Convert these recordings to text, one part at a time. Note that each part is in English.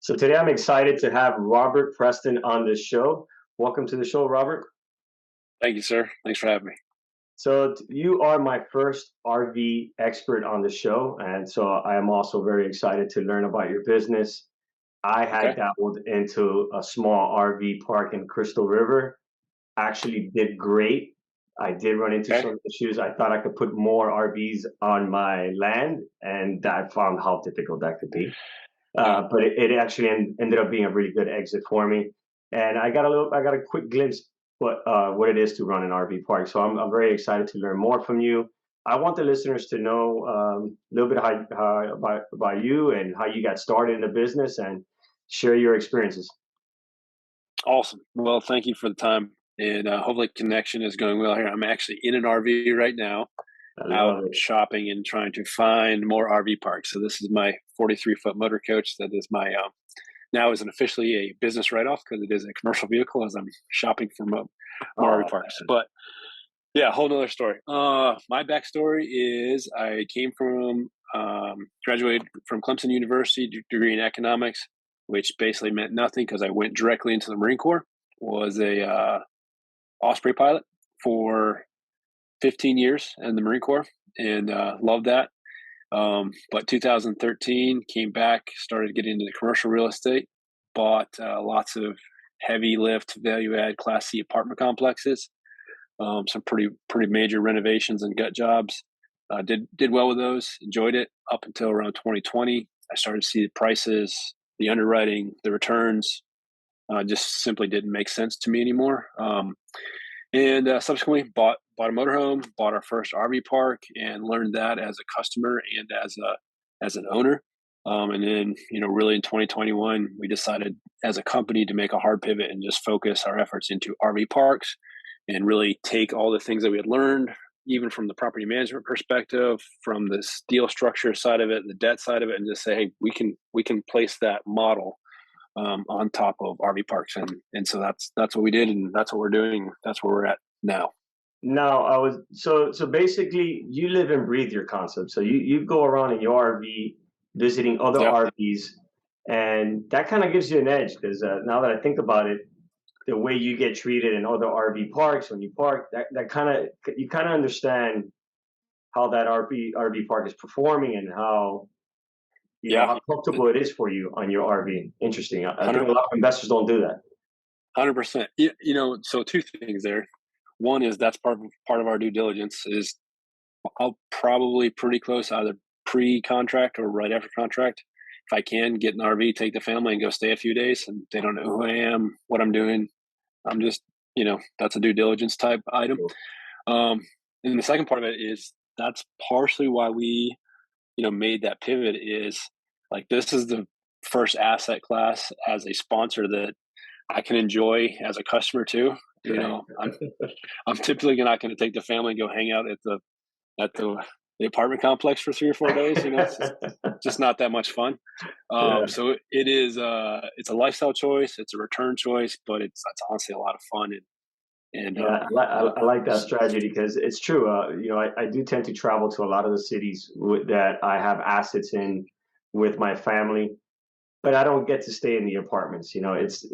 So today I'm excited to have Robert Preston on the show. Welcome to the show, Robert. Thank you, sir. Thanks for having me. So you are my first RV expert on the show, and so I am also very excited to learn about your business. I had Okay. dabbled into a small RV park in Crystal River. Actually did great. I did run into Okay. some issues. I thought I could put more RVs on my land, and I found how difficult that could be. Yeah. But it actually ended up being a really good exit for me. And I got a quick glimpse what it is to run an RV park. So I'm very excited to learn more from you. I want the listeners to know a little bit about you and how you got started in the business and share your experiences. Awesome. Well, thank you for the time. And hopefully, connection is going well here. I'm actually in an RV right now, I out love it. shopping and trying to find more RV parks. So, this is my 43-foot motor coach. That is my now isn't officially a business write off because it is a commercial vehicle as I'm shopping for more RV Oh, parks. But yeah, whole nother story. My backstory is I came from graduated from Clemson University, degree in economics, which basically meant nothing because I went directly into the Marine Corps. Was a Osprey pilot for 15 years in the Marine Corps and loved that. But 2013 came back, started getting into the commercial real estate, bought lots of heavy lift, value add Class C apartment complexes, some pretty major renovations and gut jobs. Did well with those. Enjoyed it up until around 2020. I started to see the prices, the underwriting, the returns just simply didn't make sense to me anymore. And subsequently bought a motorhome, bought our first RV park, and learned that as a customer and as an owner. And then, really in 2021, we decided as a company to make a hard pivot and just focus our efforts into RV parks and really take all the things that we had learned, even from the property management perspective, from the deal structure side of it, the debt side of it, and just say, hey, we can place that model on top of RV parks, and so that's what we did, and that's what we're doing. That's where we're at now. now I was so basically you live and breathe your concept. So you go around in your RV visiting other Yeah, RVs, and that kind of gives you an edge because now that I think about it, the way you get treated in other RV parks when you park, that kind of you kind of understand how that RV park is performing and how yeah, how comfortable it is for you on your RV. Interesting. I think hundred a lot of investors don't do that. 100%. So two things there. One is that's part of our due diligence is I'll probably pretty close either pre-contract or right after contract. If I can get an RV, take the family and go stay a few days, and they don't know who I am, what I'm doing. I'm just, that's a due diligence type item. Cool. Um, and the second part of it is that's partially why we, made that pivot is like this is the first asset class as a sponsor that I can enjoy as a customer too. Right. I'm typically not going to take the family and go hang out at the apartment complex for 3 or 4 days. It's just not that much fun. Yeah. So it is. It's a lifestyle choice. It's a return choice, but it's honestly a lot of fun and Yeah, look. I like that strategy because it's true. I do tend to travel to a lot of the cities that I have assets in with my family, but I don't get to stay in the apartments. No. It's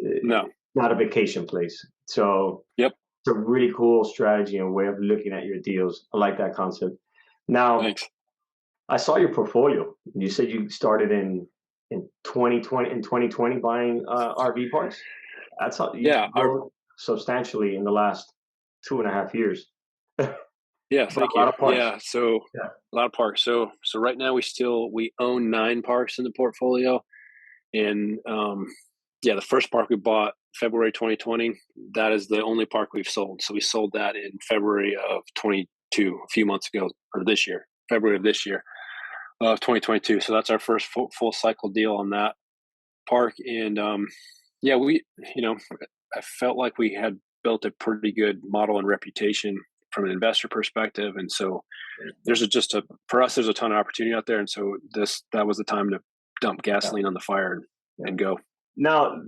not a vacation place. So Yep. it's a really cool strategy and way of looking at your deals. I like that concept. Now, Thanks. I saw your portfolio. You said you started in 2020 buying RV parks. That's how you Yeah. built substantially in the last 2.5 years. Yeah. Bought Thank a lot you. of parks. Yeah. So Yeah. a lot of parks. So right now we own 9 parks in the portfolio. And yeah, the first park we bought February 2020, that is the only park we've sold. So we sold that in February of 22, a few months ago, or this year, February of this year, of 2022. So that's our first full cycle deal on that park. And yeah, you know, I felt like we had built a pretty good model and reputation from an investor perspective. And so for us, there's a ton of opportunity out there. And so that was the time to dump Yeah. gasoline on the fire Yeah. and go. Now,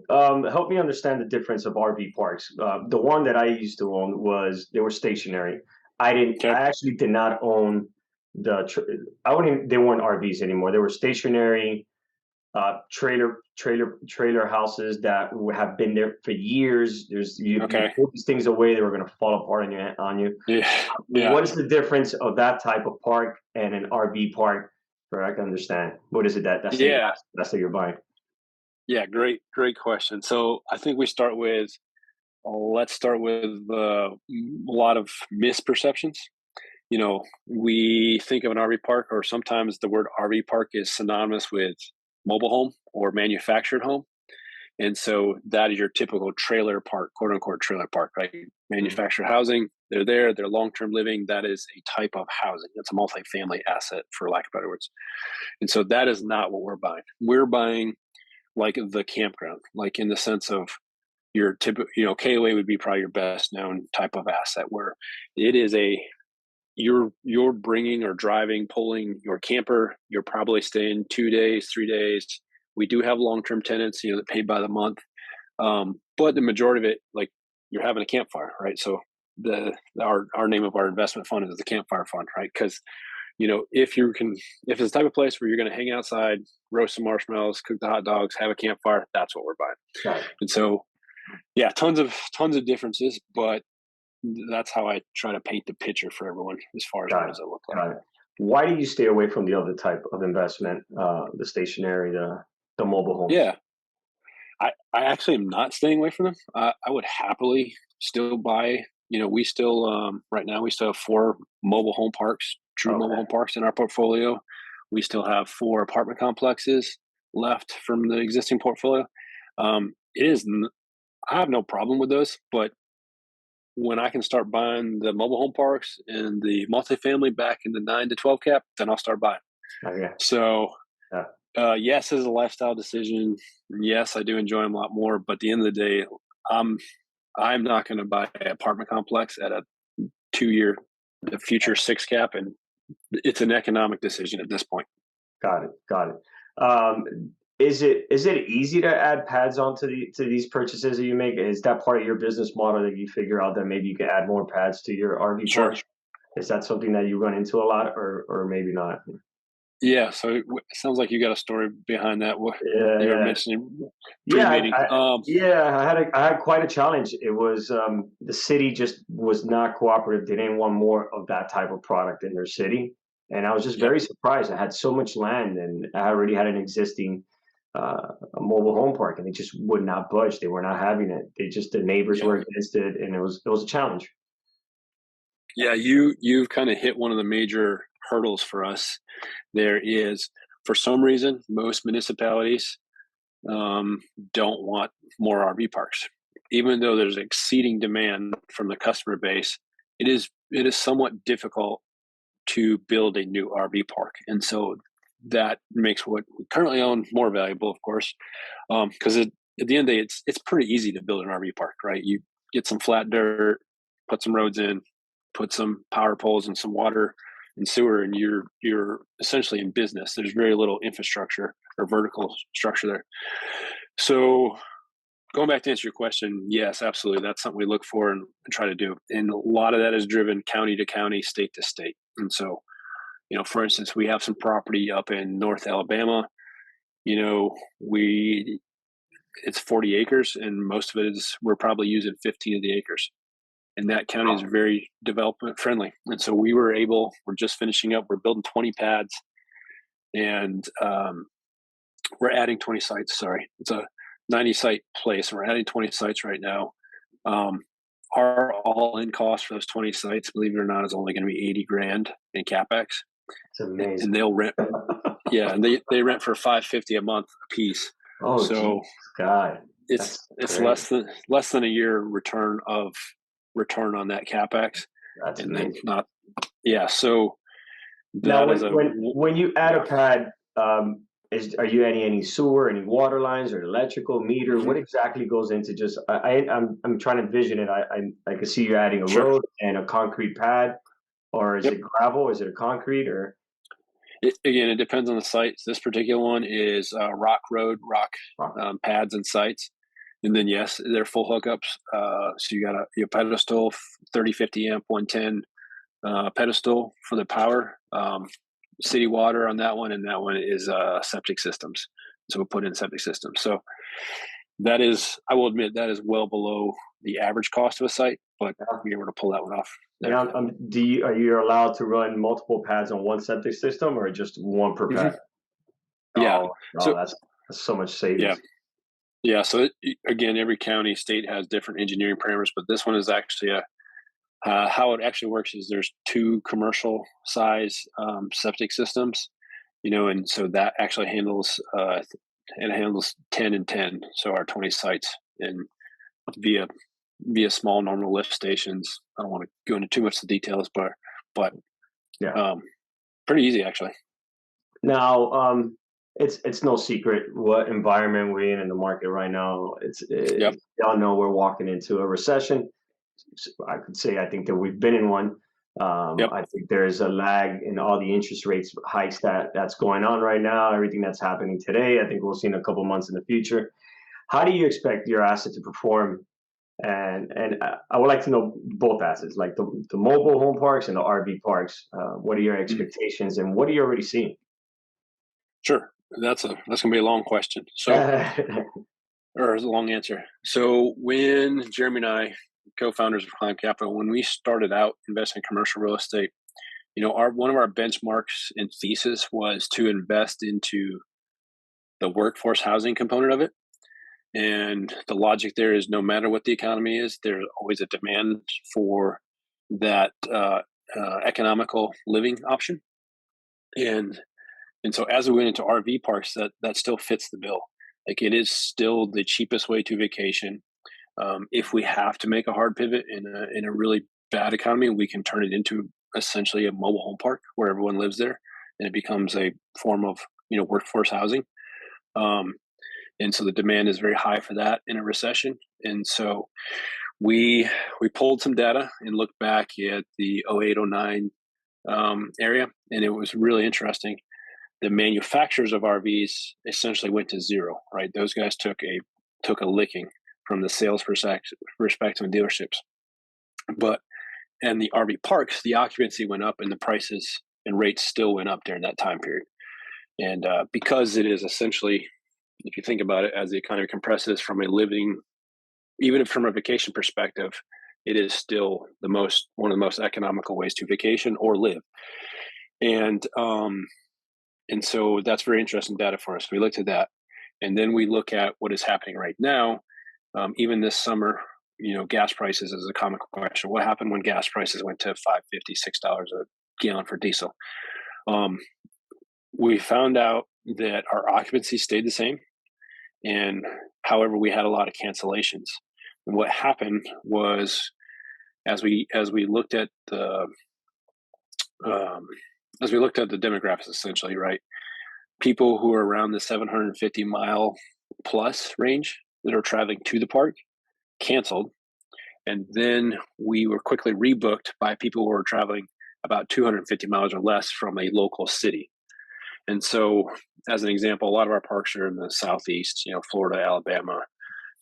help me understand the difference of RV parks. The one that I used to own they were stationary. Okay. I actually did not own I wouldn't even, they weren't RVs anymore. They were stationary. trailer houses that have been there for years. You Okay. pull these things away, they were going to fall apart on you. Yeah. Yeah. What is the difference of that type of park and an RV park? For I can understand. What is it Yeah. that's that you're buying? Yeah. Great question. So I think let's start with a lot of misperceptions. We think of an RV park, or sometimes the word RV park is synonymous with mobile home or manufactured home. And so that is your typical trailer park, quote unquote trailer park, right? Mhm. Manufactured housing, they're there, they're long term living. That is a type of housing. It's a multifamily asset, for lack of better words. And so that is not what we're buying. We're buying like the campground, like in the sense of your typical, KOA would be probably your best known type of asset where it is you're bringing or driving, pulling your camper. You're probably staying 2 days, 3 days. We do have long-term tenants, that pay by the month. But the majority of it, like you're having a campfire, right? So our name of our investment fund is the campfire fund, right? Because if it's the type of place where you're going to hang outside, roast some marshmallows, cook the hot dogs, have a campfire, that's what we're buying. Got it. And so, yeah, tons of differences, but that's how I try to paint the picture for everyone as far as what Got it. does it look like. Got it. Why do you stay away from the other type of investment, the stationary, the mobile homes? Yeah, I actually am not staying away from them. I would happily still buy. We still right now we still have four mobile home parks, true mobile Okay. home parks in our portfolio. We still have four apartment complexes left from the existing portfolio. It is. I have no problem with those, but when I can start buying the mobile home parks and the multifamily back in the 9 to 12 cap, then I'll start buying. Okay. So Yeah. yes, as a lifestyle decision, yes, I do enjoy them a lot more. But at the end of the day, I'm I'm not going to buy an apartment complex at a 2 year, the future six cap, and it's an economic decision at this point. Got it. Got it. Is it easy to add pads onto to these purchases that you make? Is that part of your business model that you figure out that maybe you can add more pads to your RV Sure. parks? Is that something that you run into a lot, or maybe not? Yeah. So it sounds like you got a story behind that. What Yeah, you were yeah. mentioning Yeah, pre-meeting. I had quite a challenge. It was the city just was not cooperative. They didn't want more of that type of product in their city, and I was just Yep. very surprised. I had so much land, and I already had an existing a mobile home park, and they just would not budge. They were not having it. The neighbors Yeah. were against it, and it was a challenge. Yeah. You've kind of hit one of the major hurdles for us. There is, for some reason, most municipalities um, don't want more RV parks, even though there's exceeding demand from the customer base. It is somewhat difficult to build a new RV park, and so that makes what we currently own more valuable, of course, because at the end of the day, it's pretty easy to build an RV park, right? You get some flat dirt, put some roads in, put some power poles and some water and sewer, and you're essentially in business. There's very little infrastructure or vertical structure there. So going back to answer your question, yes, absolutely. That's something we look for and try to do. And a lot of that is driven county to county, state to state. And so, for instance, we have some property up in North Alabama. We it's 40 acres, and most of it is we're probably using 15 of the acres. And that county is Wow. very development friendly. And so we're just finishing up. We're building 20 pads, and we're adding 20 sites. Sorry, it's a 90 site place. We're adding 20 sites right now. Um, our all-in cost for those 20 sites, believe it or not, is only going to be 80 grand in capex, It's and amazing. they'll rent. Yeah, and they rent for 550 a month a piece. Oh, So geez, God, it's that's it's great. less than a year return on that capex, That's and then amazing. not. Yeah, so Now, that is when you add a yeah. pad, are you adding any sewer, any water lines, or electrical meter? What Mhm. exactly goes into just? I'm trying to envision it. I can see you adding a Sure. road and a concrete pad, or is Yep. it gravel? Is it a concrete or? Again, it depends on the site. This particular one is rock road, rock Wow. pads and sites. And then, yes, they're full hookups. So you got your pedestal, 30, 50 amp, 110 pedestal for the power, city water on that one. And that one is septic systems. So we put in septic systems. So that is, I will admit, that is well below the average cost of a site, but we were able to pull that one off. There. Yeah. Are you allowed to run multiple pads on one septic system, or just one per pad? Yeah. Oh, that's so much savings. Yeah. So again, every county, state has different engineering parameters, but this one is actually how it actually works is there's 2 commercial size septic systems, and so that actually handles 10 and 10, so our 20 sites, and via small normal lift stations. I don't want to go into too much of the details, but Yeah. Pretty easy actually. Now, it's no secret what environment we're in the market right now. Yep. Y'all know we're walking into a recession. I could say I think that we've been in one. Yep. I think there's a lag in all the interest rates hikes that's going on right now. Everything that's happening today, I think we'll see in a couple months in the future. How do you expect your asset to perform? And I would like to know both assets, like the mobile home parks and the RV parks. What are your expectations, and what are you already seeing? Sure. That's gonna be a long question. So, or a long answer. So when Jeremy and I, co-founders of Climb Capital, when we started out investing in commercial real estate, one of our benchmarks and thesis was to invest into the workforce housing component of it. And the logic there is no matter what the economy is, there's always a demand for that economical living option. And so as we went into RV parks, that still fits the bill. Like, it is still the cheapest way to vacation. If we have to make a hard pivot in a really bad economy, we can turn it into essentially a mobile home park where everyone lives there, and it becomes a form of workforce housing. And so the demand is very high for that in a recession. And so we pulled some data and looked back at the 08, 09 area, and it was really interesting. The manufacturers of RVs essentially went to zero, right? Those guys took a licking from the sales perspective of dealerships. And the RV parks, the occupancy went up, and the prices and rates still went up during that time period. And because it is essentially, if you think about it, as the economy compresses from a living, even from a vacation perspective, it is still one of the most economical ways to vacation or live. And so that's very interesting data for us. We looked at that, and then we look at what is happening right now. Even this summer, gas prices is a common question. What happened when gas prices went to $5.50, $6 a gallon for diesel? We found out that our occupancy stayed the same, and however, we had a lot of cancellations. And what happened was, as we looked at the demographics, essentially, right? People who are around the 750 mile plus range that are traveling to the park canceled. And then we were quickly rebooked by people who were traveling about 250 miles or less from a local city. And so, as an example, a lot of our parks are in the Southeast, Florida, Alabama,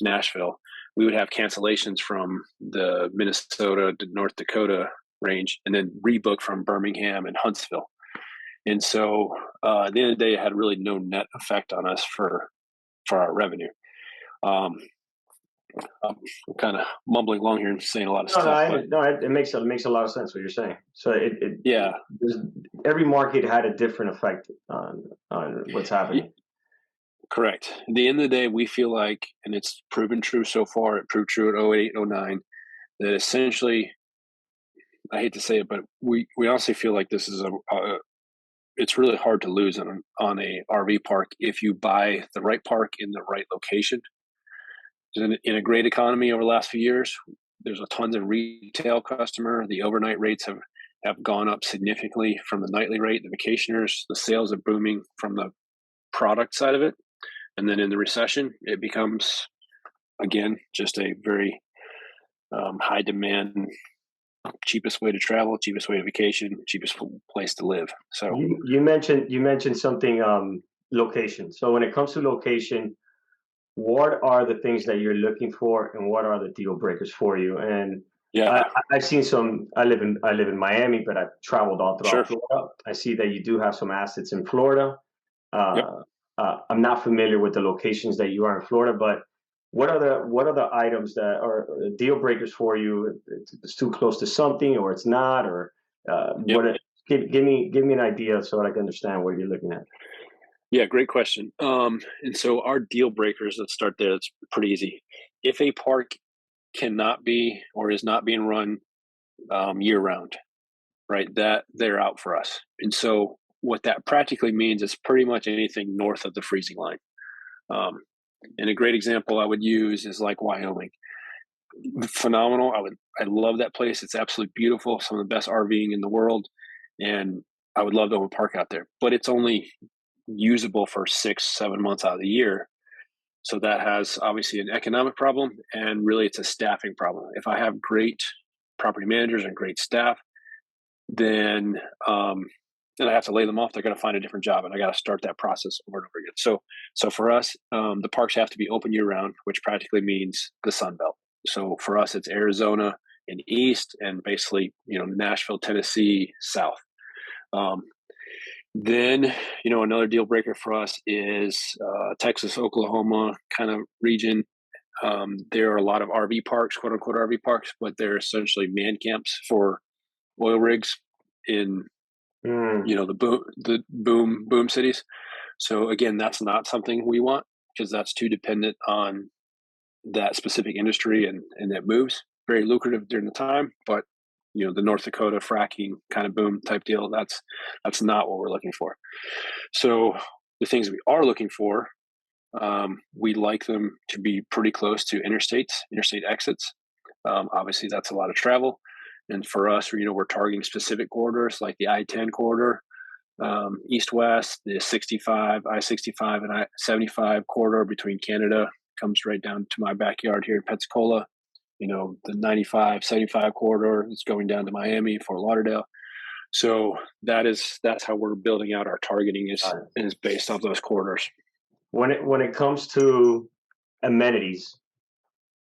Nashville. We would have cancellations from the Minnesota to North Dakota range, and then rebook from Birmingham and Huntsville. And so at the end of the day, it had really no net effect on us for our revenue. I'm kind of mumbling along here and saying a lot of stuff. It makes a lot of sense what you're saying. So yeah, every market had a different effect on what's happening. Correct. At the end of the day, we feel like, and it's proven true so far, it proved true at 08, 09, that essentially, I hate to say it, but we honestly feel like this is it's really hard to lose on a RV park if you buy the right park in the right location. In a great economy over the last few years, there's a tons of retail customer. The overnight rates have gone up significantly from the nightly rate. The vacationers, the sales are booming from the product side of it. And then in the recession, it becomes, again, just a very high demand, cheapest way to travel, cheapest way to vacation, cheapest place to live. So you mentioned something, location. So when it comes to location, what are the things that you're looking for, and what are the deal breakers for you? And yeah, I've seen some. I live in Miami, but I've traveled all throughout Florida. I see that you do have some assets in Florida. Yep. I'm not familiar with the locations that you are in Florida, but what are the items that are deal breakers for you? It's too close to something, or it's not, or Yep. what? Give me an idea so that I can understand what you're looking at. Yeah, great question. And so our deal breakers, let's start there. It's pretty easy. If a park cannot be or is not being run year round, right, that they're out for us. And so what that practically means is pretty much anything north of the freezing line. Um, and a great example I would use is like Wyoming. Phenomenal. I love that place. It's absolutely beautiful. Some of the best RVing in the world, and I would love to own a park out there. But it's only usable for 6-7 months out of the year. So that has obviously an economic problem, and really it's a staffing problem. If I have great property managers and great staff, then and I have to lay them off, they're going to find a different job, and I got to start that process over and over again. So for us, the parks have to be open year round, which practically means the Sun Belt. So for us, it's Arizona and east, and basically Nashville, Tennessee, south. Um, then another deal breaker for us is Texas, Oklahoma kind of region. There are a lot of RV parks, quote unquote RV parks, but they're essentially man camps for oil rigs in Mm, the boom cities. So again, that's not something we want, because that's too dependent on that specific industry, and that moves. Very lucrative during the time, but the North Dakota fracking kind of boom type deal, that's not what we're looking for. So the things we are looking for, we like them to be pretty close to interstate exits. Obviously, that's a lot of travel. And for us, we're targeting specific corridors like the I-10 corridor, east-west, the 65, I-65, and I-75 corridor between Canada comes right down to my backyard here in Pensacola. The 95, 75 corridor is going down to Miami, Fort Lauderdale. So that's how we're building out our targeting got is it. is based off those corridors. When it comes to amenities,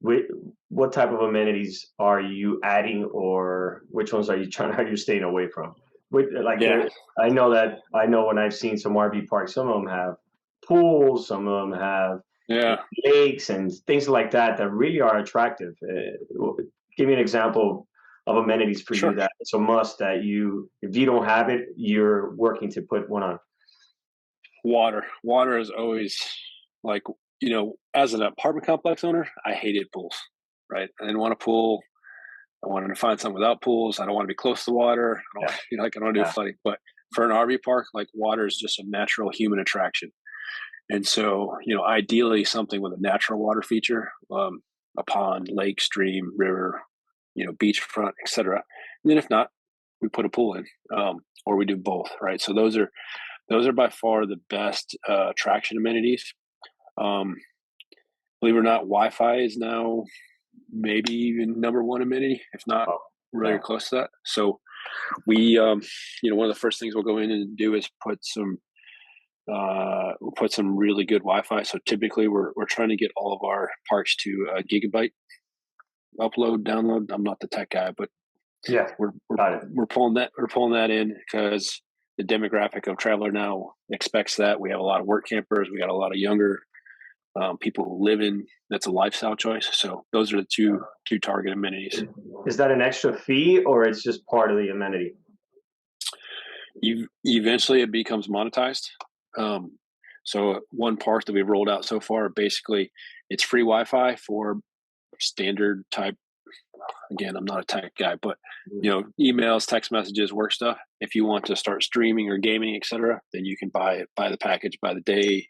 wh- what type of amenities are you adding, or which ones are you staying away from? Like Yeah, I know when I've seen some RV parks, some of them have pools, some of them have yeah, lakes and things like that that really are attractive. Give me an example of amenities for you sure. that it's a must that if you don't have it, you're working to put one on. Water is always like, as an apartment complex owner, I hated pools, right? I didn't want a pool. I wanted to find something without pools. I don't want to be close to water. I don't, Yeah, like I don't want to do yeah. flooding. But for an RV park, like water is just a natural human attraction. And so, ideally something with a natural water feature, a pond, lake, stream, river, beachfront, etc. And then if not, we put a pool in, or we do both, right? So those are by far the best attraction amenities. Um, Believe it or not, Wi-Fi is now maybe even number one amenity, if not Oh, really yeah. close to that. So we, one of the first things we'll go in and do is put some really good Wi-Fi. So typically, we're trying to get all of our parks to a gigabyte upload, download. I'm not the tech guy, but Yeah, we're we're, got it. we're pulling that in because the demographic of traveler now expects that. We have a lot of work campers. We got a lot of younger people who live in. That's a lifestyle choice. So those are the two target amenities. Is that an extra fee or it's just part of the amenity? Eventually it becomes monetized. Um, so one park that we've rolled out so far, basically, it's free Wi-Fi for standard type. Again, I'm not a tech guy, but emails, text messages, work stuff. If you want to start streaming or gaming, etc., then you can buy the package by the day,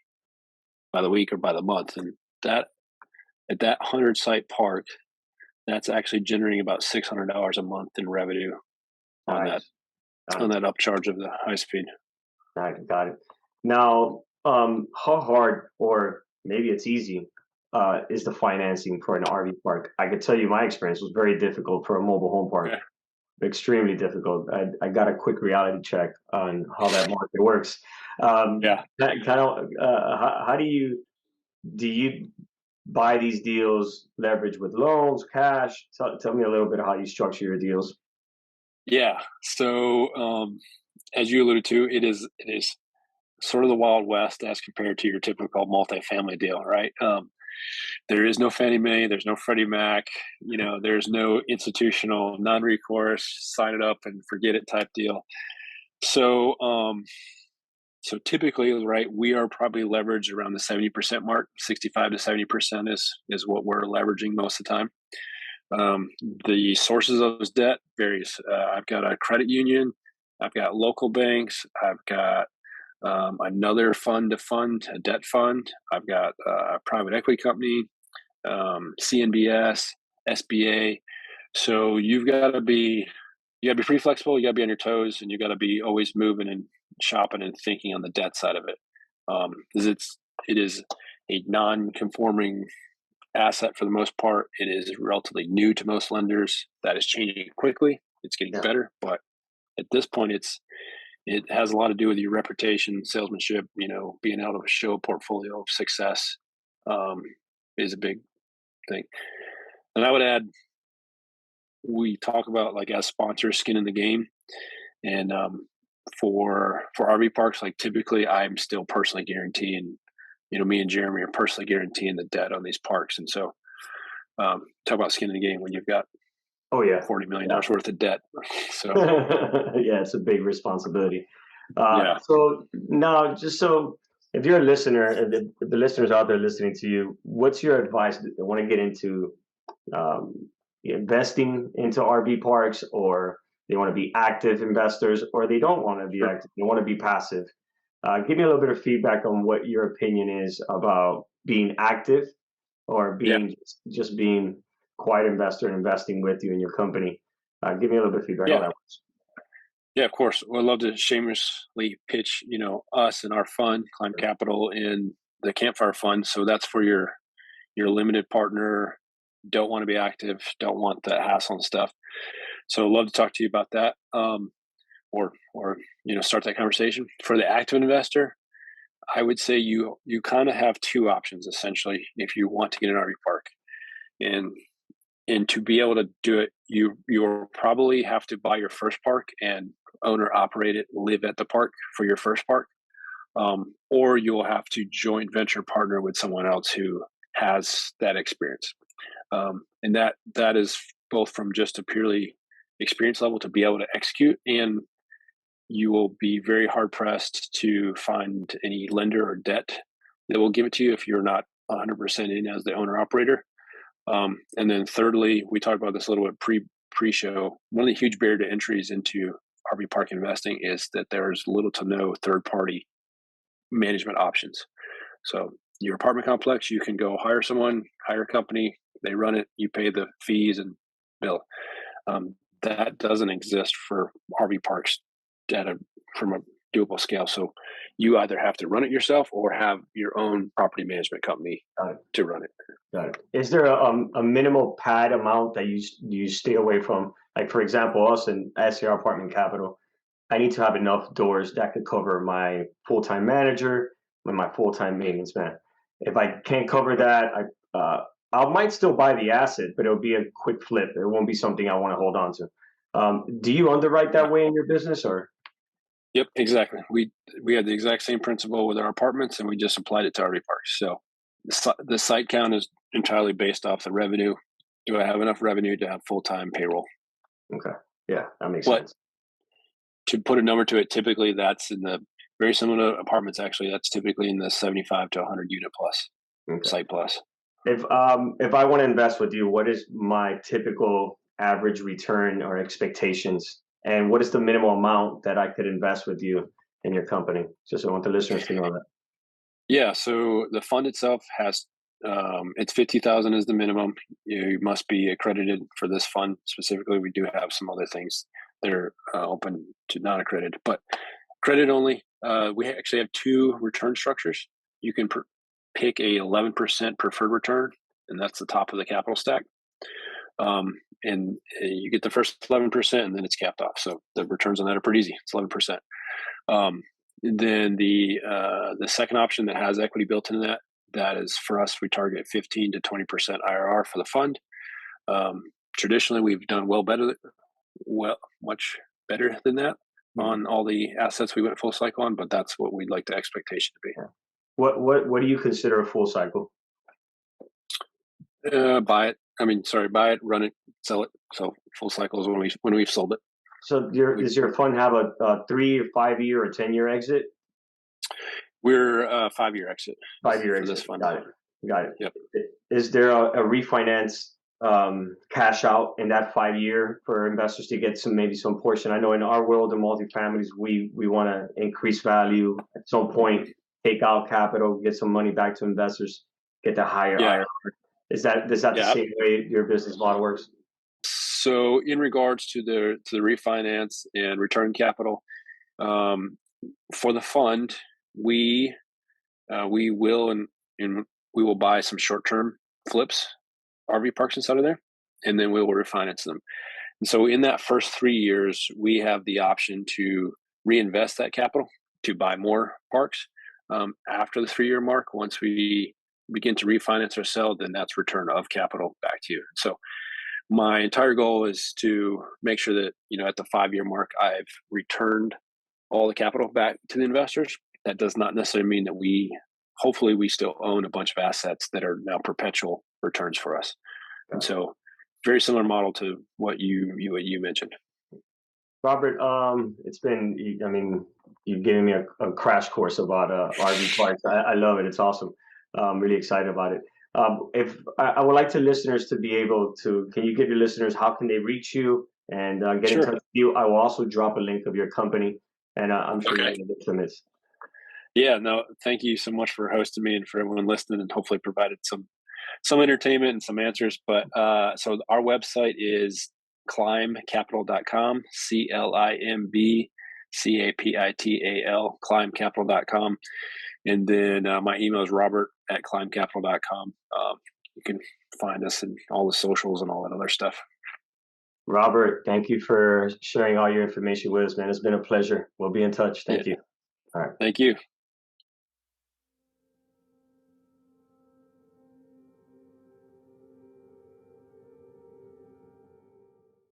by the week, or by the month. And that at that 100 site park, that's actually generating about $600 a month in revenue on that Nice. on Nice. that upcharge of the high speed. Nice. Got it. Now, how hard, or maybe it's easy, is the financing for an RV park? I could tell you my experience was very difficult for a mobile home park. Okay. Extremely difficult. I got a quick reality check on how that market works. Yeah. Kind of, how do you buy these deals, leverage with loans, cash? Tell me a little bit how you structure your deals. Yeah. So, as you alluded to, it is sort of the Wild West as compared to your typical multifamily deal, right? There is no Fannie Mae, there's no Freddie Mac, there's no institutional non-recourse, sign it up and forget it type deal. So, so typically, right, we are probably leveraged around the 70% mark. 65 to 70% is what we're leveraging most of the time. The sources of this debt varies. I've got a credit union, I've got local banks, I've got another fund to fund, a debt fund. I've got a private equity company, CNBS, SBA. So you got to be pretty flexible. You got to be on your toes, and you got to be always moving and shopping and thinking on the debt side of it, because it is a non-conforming asset for the most part. It is relatively new to most lenders. That is changing quickly. It's getting better, but at this point, it has a lot to do with your reputation, salesmanship. Being able to show a portfolio of success is a big thing. And I would add, we talk about like as sponsors, skin in the game, and for RV parks, like typically I'm still personally guaranteeing. Me and Jeremy are personally guaranteeing the debt on these parks, and so talk about skin in the game when you've got $40 million worth of debt. So yeah, it's a big responsibility. So now, just so if you're a listener, if the listeners out there listening to you, what's your advice? They want to get into investing into RV parks, or they want to be active investors, or they don't want to be active, they want to be passive. Give me a little bit of feedback on what your opinion is about being active or being just being quiet investor and investing with you in your company. Give me a little bit of feedback on that. Yeah, of course. Well, I'd love to shamelessly pitch, us and our fund, Climb Capital, in the Campfire Fund. So that's for your limited partner, don't want to be active, don't want the hassle and stuff. So I'd love to talk to you about that, or start that conversation. For the active investor, I would say you kind of have two options essentially if you want to get an RV park, and to be able to do it, you'll probably have to buy your first park and owner operate it, live at the park for your first park, or you'll have to joint venture partner with someone else who has that experience, and that is both from just a purely experience level to be able to execute, and you will be very hard pressed to find any lender or debt that will give it to you if you're not 100% in as the owner operator. And then thirdly, we talked about this a little bit pre-show. One of the huge barrier to entries into RV park investing is that there's little to no third-party management options. So your apartment complex, you can go hire someone, hire a company, they run it, you pay the fees and bill. That doesn't exist for RV parks from a doable scale. So you either have to run it yourself or have your own property management company to run it. Got it. Is there a minimal pad amount that you stay away from? Like, for example, us in SCR Apartment Capital, I need to have enough doors that could cover my full-time manager and my full-time maintenance man. If I can't cover that, I might still buy the asset, but it'll be a quick flip. It won't be something I want to hold on to. Do you underwrite that way in your business, or? Yep, exactly. We had the exact same principle with our apartments, and we just applied it to RV parks. So the site count is entirely based off the revenue. Do I have enough revenue to have full-time payroll? Okay. Yeah, that makes sense. To put a number to it, typically that's in the very similar to apartments. Actually, that's typically in the 75 to 100 unit plus site plus. If I want to invest with you, what is my typical average return or expectations, and what is the minimal amount that I could invest with you in your company? Just I want the listeners to know that. Yeah. So the fund itself has it's 50,000 is the minimum. You must be accredited for this fund specifically. We do have some other things that are open to non-accredited, but credit only. We actually have two return structures. You can pick a 11% preferred return, and that's the top of the capital stack. And you get the first 11%, and then it's capped off. So the returns on that are pretty easy. It's 11%. Then the second option that has equity built into that is for us. We target 15 to 20% IRR for the fund. Traditionally, we've done much better than that. on all the assets we went full cycle on, but that's what we'd like the expectation to be. Yeah. What do you consider a full cycle? Buy it, buy it, run it, sell it. So full cycle is when we've sold it. So does your fund have a 3 or 5 year or 10-year exit? We're a 5-year exit. 5-year for exit. this fund. Got it. Yep. Is there a refinance cash out in that 5 year for investors to get maybe some portion? I know in our world of multifamilies, we want to increase value at some point, take out capital, get some money back to investors, get the higher IRR. Is that the same way your business model works? So in regards to the refinance and return capital, for the fund, we will and we will buy some short-term flips, RV parks inside of there, and then we will refinance them. And so in that first 3 years, we have the option to reinvest that capital to buy more parks. After the 3-year mark, once we begin to refinance or sell, then that's return of capital back to you. So my entire goal is to make sure that, at the 5-year mark, I've returned all the capital back to the investors. That does not necessarily mean that hopefully we still own a bunch of assets that are now perpetual returns for us. And so very similar model to what you mentioned. Robert, it's been, you've given me a crash course about RV parks. I love it. It's awesome. I'm really excited about it. If I would like listeners to be able to, can you give your listeners, how can they reach you and get in touch with you? I will also drop a link of your company, and I'm sure you'll get some this. Yeah, no, thank you so much for hosting me and for everyone listening, and hopefully provided some entertainment and some answers. But so our website is climbcapital.com, CLIMBCAPITAL, climbcapital.com. And then my email is robert@climbcapital.com. You can find us in all the socials and all that other stuff. Robert, thank you for sharing all your information with us, man. It's been a pleasure. We'll be in touch. Thank you. All right. Thank you.